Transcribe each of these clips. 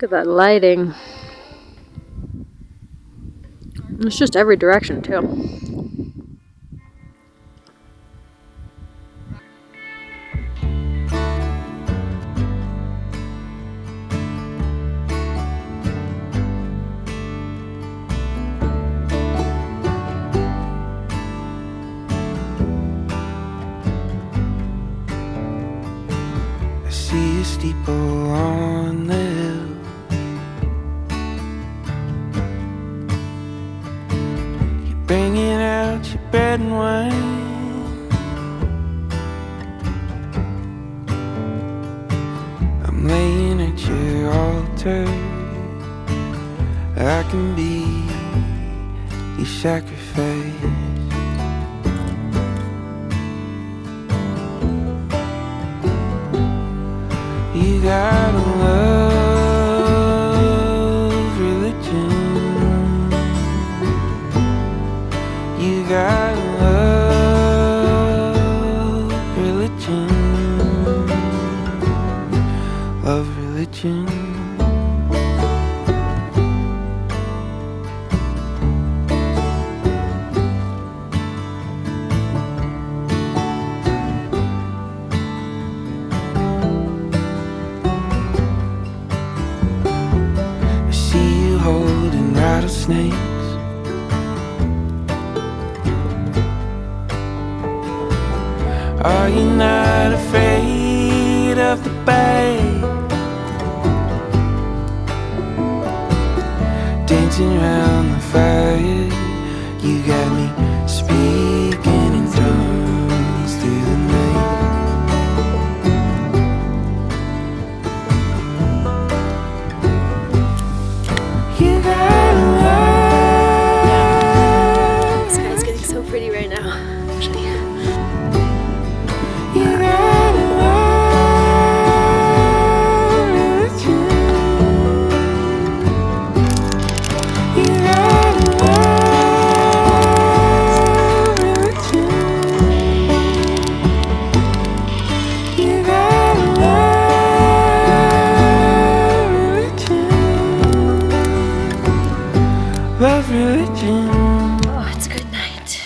Look at that lighting. It's just every direction too. I see a steeple on the hill. You're bringing out your bread and wine. I'm laying at your altar. I can be your sacrifice. You gotta love religion. You gotta love religion. Love religion. Holding rattlesnakes. Are you not afraid of the bite? Dancing around the fire, you got me speaking in tongues through the night. You gotta love. The sky's getting so pretty right now. I'll show you. You gotta love religion. You gotta love religion. You gotta love religion. Love religion. Oh, it's good night.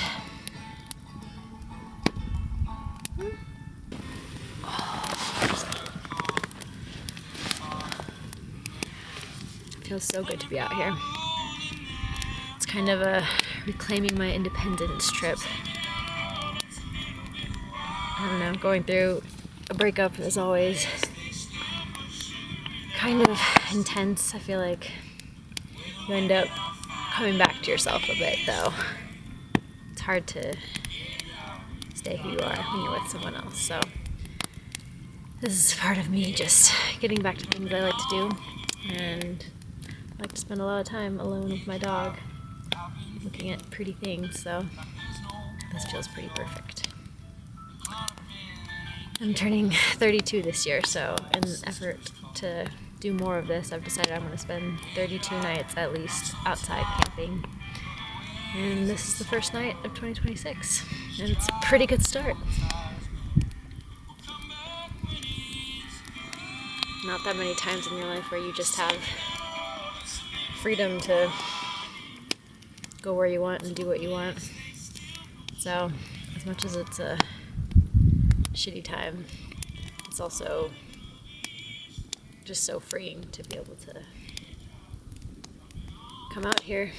Feels so good to be out here. It's kind of a reclaiming my independence trip. I don't know, going through a breakup is always kind of intense. I feel like you end up coming back to yourself a bit, though. It's hard to stay who you are when you're with someone else. So this is part of me just getting back to things I like to do, and I like to spend a lot of time alone with my dog, looking at pretty things. So this feels pretty perfect. I'm turning 32 this year, so in an effort to do more of this, I've decided I'm going to spend 32 nights at least outside camping. And this is the first night of 2026, and it's a pretty good start. Not that many times in your life where you just have freedom to go where you want and do what you want. So, as much as it's a shitty time, it's also just so freeing to be able to come out here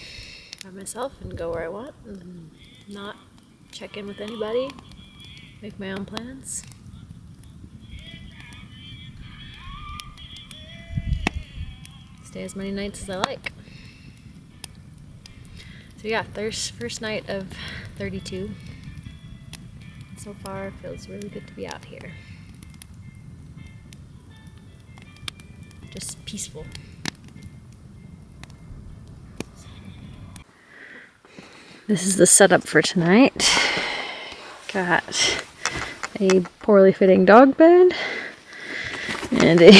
by myself and go where I want and not check in with anybody, make my own plans. Stay as many nights as I like. So yeah, first night of 32. So far, it feels really good to be out here. Just peaceful. This is the setup for tonight. Got a poorly fitting dog bed and a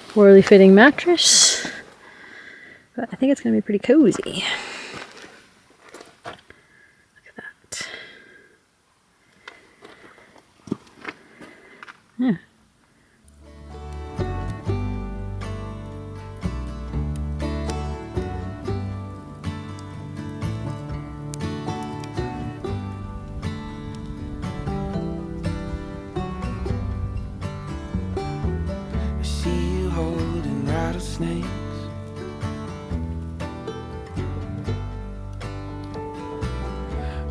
poorly fitting mattress, but I think it's gonna be pretty cozy. Look at that. Yeah. snakes.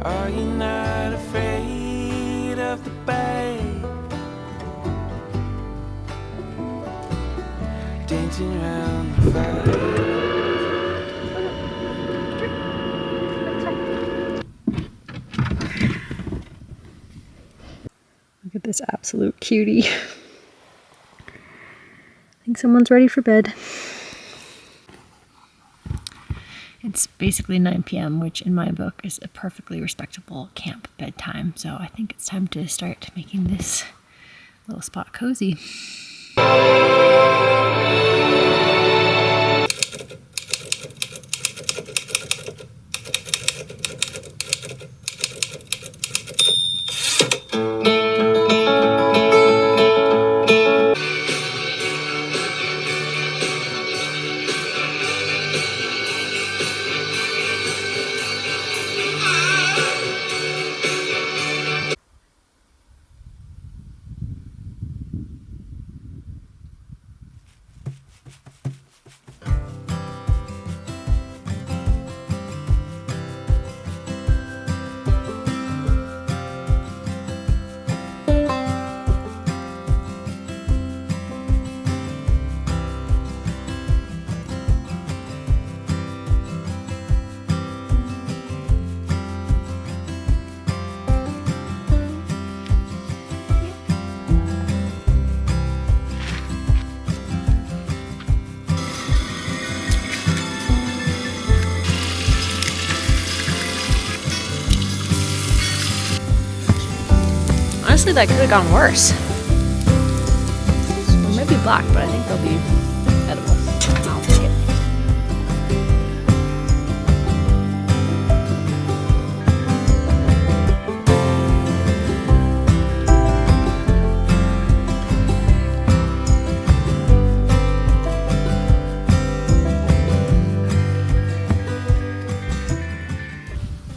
Are you not afraid of the bay? Dancing around the fire. Look at this absolute cutie. I think someone's ready for bed. It's basically 9 p.m., which in my book is a perfectly respectable camp bedtime. So I think it's time to start making this little spot cozy. Honestly, that could have gone worse. It might be black, but I think they'll be edible. I'll take it.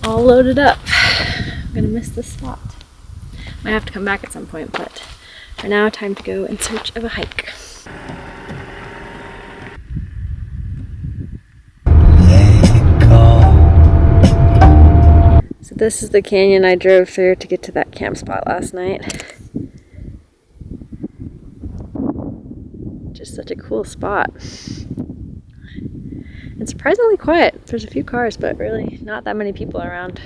All loaded up. I'm gonna miss this spot. Might have to come back at some point, but for now, time to go in search of a hike. So this is the canyon I drove through to get to that camp spot last night. Just such a cool spot. It's surprisingly quiet. There's a few cars, but really not that many people around.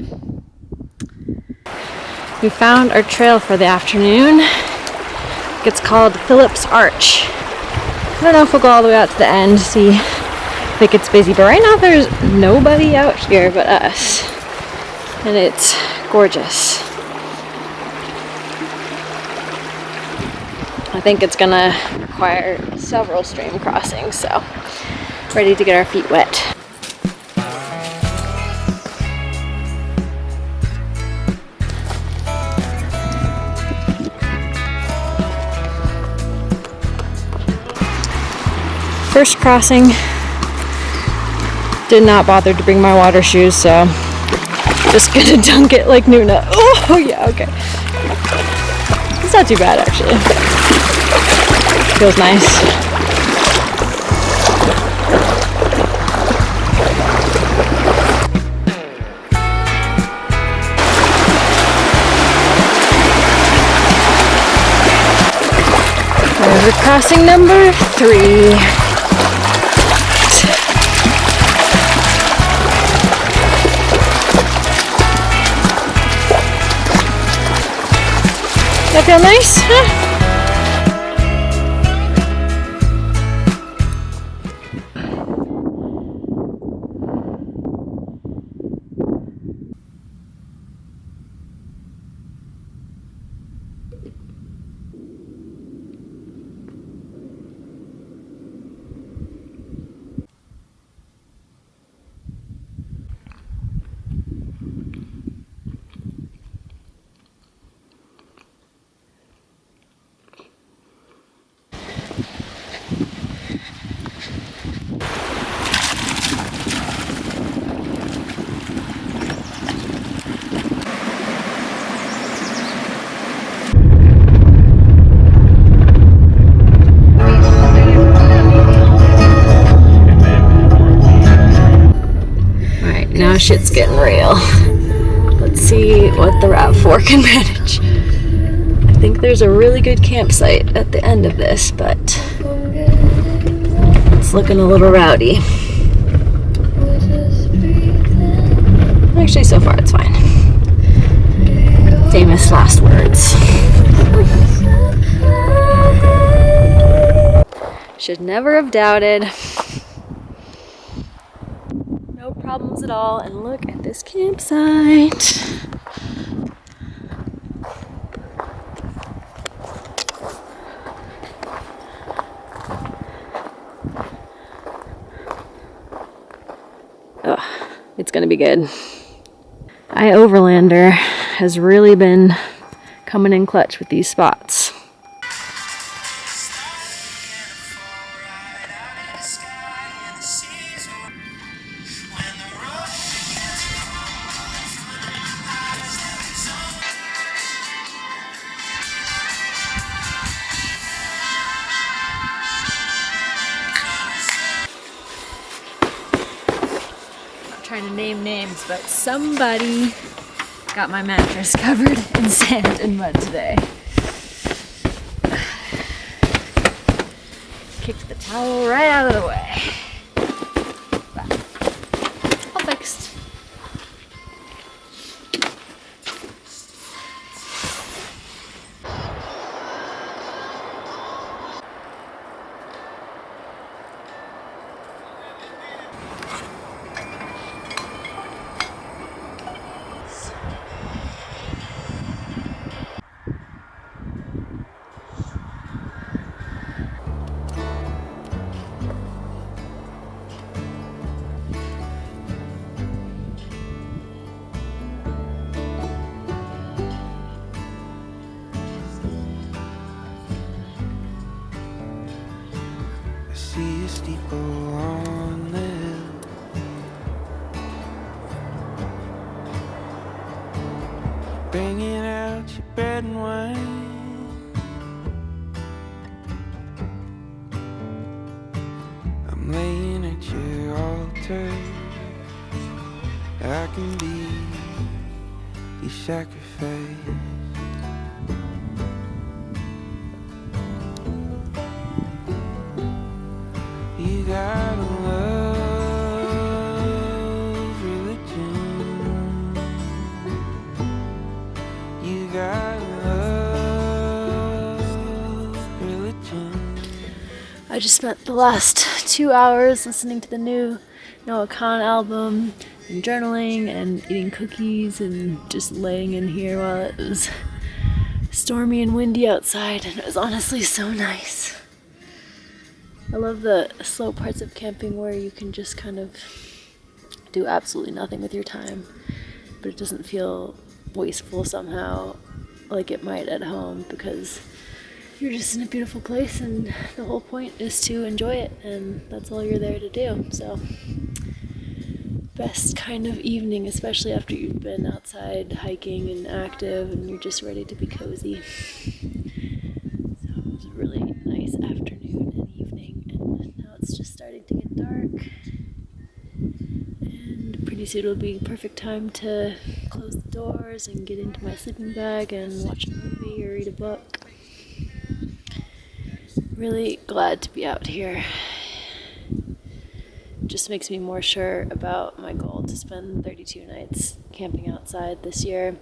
We found our trail for the afternoon. It's called Phillips Arch. I don't know if we'll go all the way out to the end to see if it gets busy, but right now there's nobody out here but us. And it's gorgeous. I think it's gonna require several stream crossings, so ready to get our feet wet. First crossing, did not bother to bring my water shoes, so just gonna dunk it like Nuna. Oh yeah, okay. It's not too bad actually. Feels nice. River crossing number 3. That feel nice? Huh? shit's getting real. Let's see what the RAV4 can manage. I think there's a really good campsite at the end of this, but it's looking a little rowdy. Actually, so far it's fine. Famous last words. Should never have doubted. No problems at all, and look at this campsite. Oh, it's gonna be good. Overlander has really been coming in clutch with these spots. Trying to name names, but somebody got my mattress covered in sand and mud today. Kicked the towel right out of the way. But all fixed. I see a steeple on the hill. Bringing out your bread and wine. I'm laying at your altar. I can be your sacrifice. You gotta love religion. You gotta love religion. I just spent the last 2 hours listening to the new Noah Khan album and journaling and eating cookies and just laying in here while it was stormy and windy outside, and it was honestly so nice. I love the slow parts of camping where you can just kind of do absolutely nothing with your time, but it doesn't feel wasteful somehow like it might at home, because you're just in a beautiful place and the whole point is to enjoy it, and that's all you're there to do. So best kind of evening, especially after you've been outside hiking and active and you're just ready to be cozy. So it was a really nice afternoon and evening, and now it's just starting to get dark, and pretty soon it'll be perfect time to close the doors and get into my sleeping bag and watch a movie or read a book. Really glad to be out here. Just makes me more sure about my goal to spend 32 nights camping outside this year.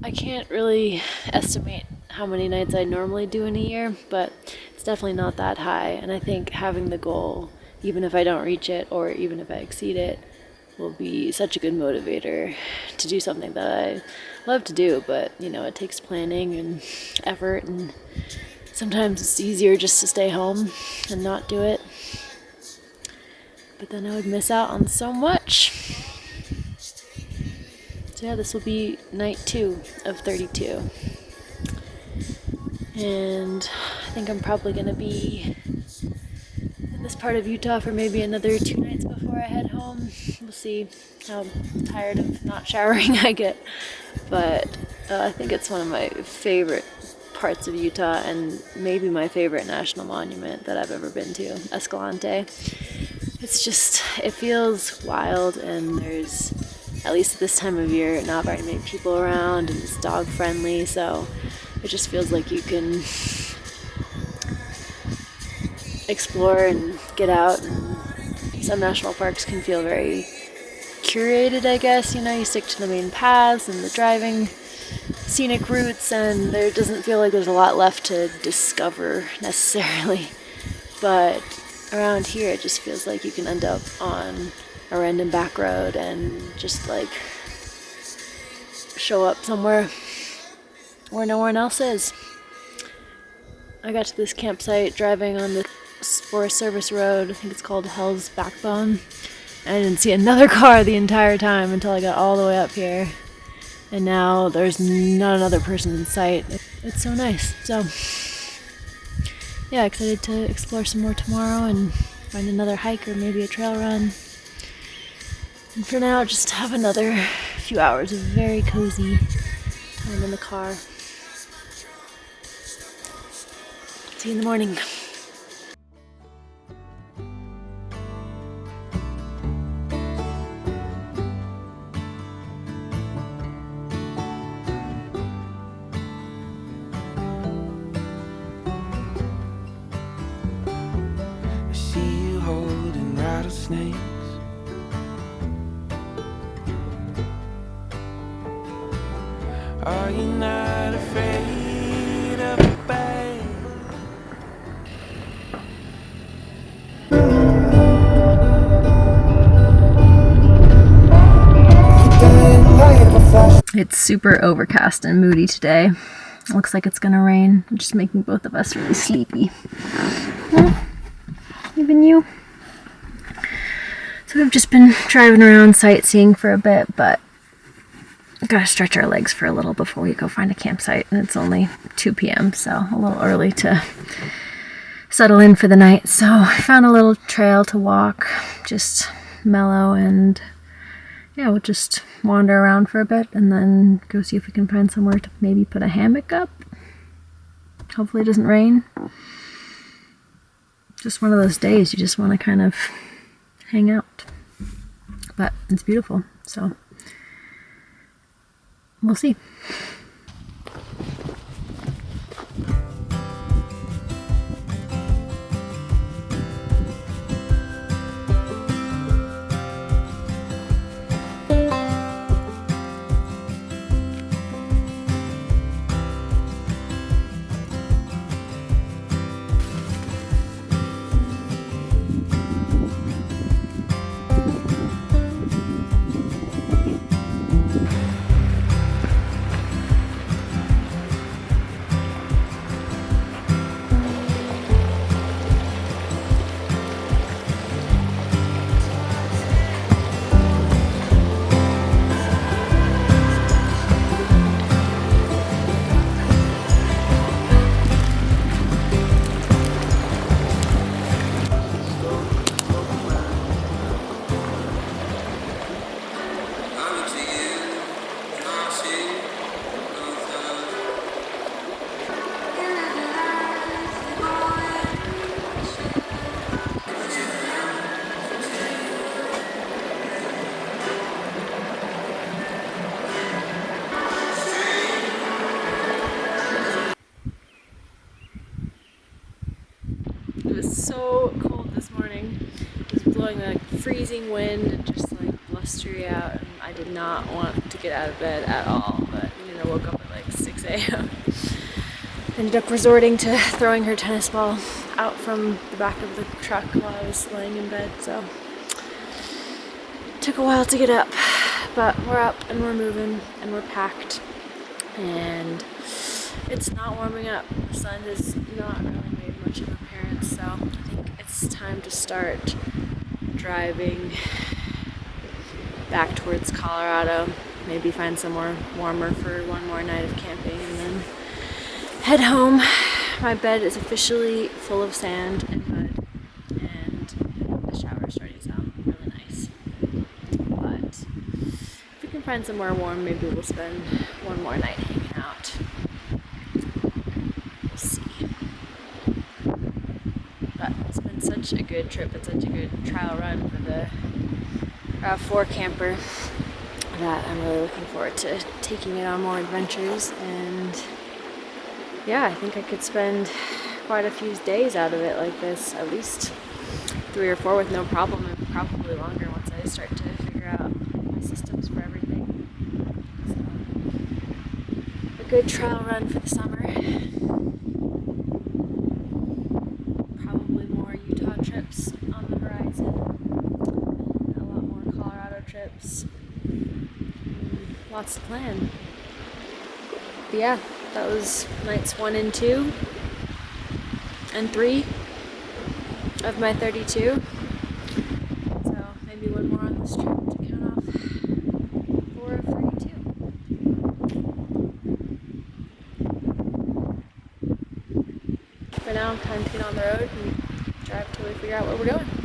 I can't really estimate how many nights I normally do in a year, but it's definitely not that high, and I think having the goal, even if I don't reach it or even if I exceed it, will be such a good motivator to do something that I love to do, but it takes planning and effort, and sometimes it's easier just to stay home and not do it. But then I would miss out on so much. So yeah, this will be night 2 of 32. And I think I'm probably going to be in this part of Utah for maybe another 2 nights before I head home. We'll see how tired of not showering I get. But I think it's one of my favorite parts of Utah, and maybe my favorite national monument that I've ever been to, Escalante. It's just, it feels wild, and there's, at least at this time of year, not very many people around, and it's dog friendly, so it just feels like you can explore and get out. And some national parks can feel very curated, I guess. You know, you stick to the main paths and the driving scenic routes, and there doesn't feel like there's a lot left to discover necessarily. But around here, it just feels like you can end up on a random back road and just like show up somewhere where no one else is. I got to this campsite driving on the Forest Service Road. I think it's called Hell's Backbone. And I didn't see another car the entire time until I got all the way up here. And now there's not another person in sight. It's so nice. So, yeah, excited to explore some more tomorrow and find another hike or maybe a trail run. And for now, just have another few hours of very cozy time in the car. See you in the morning. I see you holding rattlesnakes. Are you not afraid of a bite? It's super overcast and moody today. Looks like it's gonna rain, which is making both of us really sleepy. Even you. So we've just been driving around sightseeing for a bit, but gotta stretch our legs for a little before we go find a campsite, and it's only 2 p.m., so a little early to settle in for the night. So I found a little trail to walk, just mellow, and yeah, we'll just wander around for a bit and then go see if we can find somewhere to maybe put a hammock up. Hopefully it doesn't rain. Just one of those days you just want to kind of hang out. But it's beautiful, so we'll see. It was so cold this morning. It was blowing like freezing wind and just like blustery out, and I did not want to get out of bed at all, but I woke up at like 6 a.m. Ended up resorting to throwing her tennis ball out from the back of the truck while I was laying in bed, so it took a while to get up, but we're up and we're moving and we're packed, and it's not warming up. The sun has not really made much of an appearance, so I think it's time to start driving back towards Colorado. Maybe find somewhere warmer for one more night of camping and then head home. My bed is officially full of sand and mud, and the shower is starting to sound really nice. But if we can find somewhere warm, maybe we'll spend one more night hanging out. We'll see. But it's been such such a good trip and such a good trial run for the RAV4 camper that I'm really looking forward to taking it on more adventures. And yeah, I think I could spend quite a few days out of it like this, at least 3 or 4 with no problem, and probably longer once I start to figure out my systems for everything. So, a good trial run for the summer. Probably more Utah trips on the horizon, and a lot more Colorado trips. Lots to plan. But yeah, that was nights 1 and 2 and 3 of my 32. So maybe one more on this trip to count off 4 of 32. For now, time to get on the road and drive till we figure out where we're going.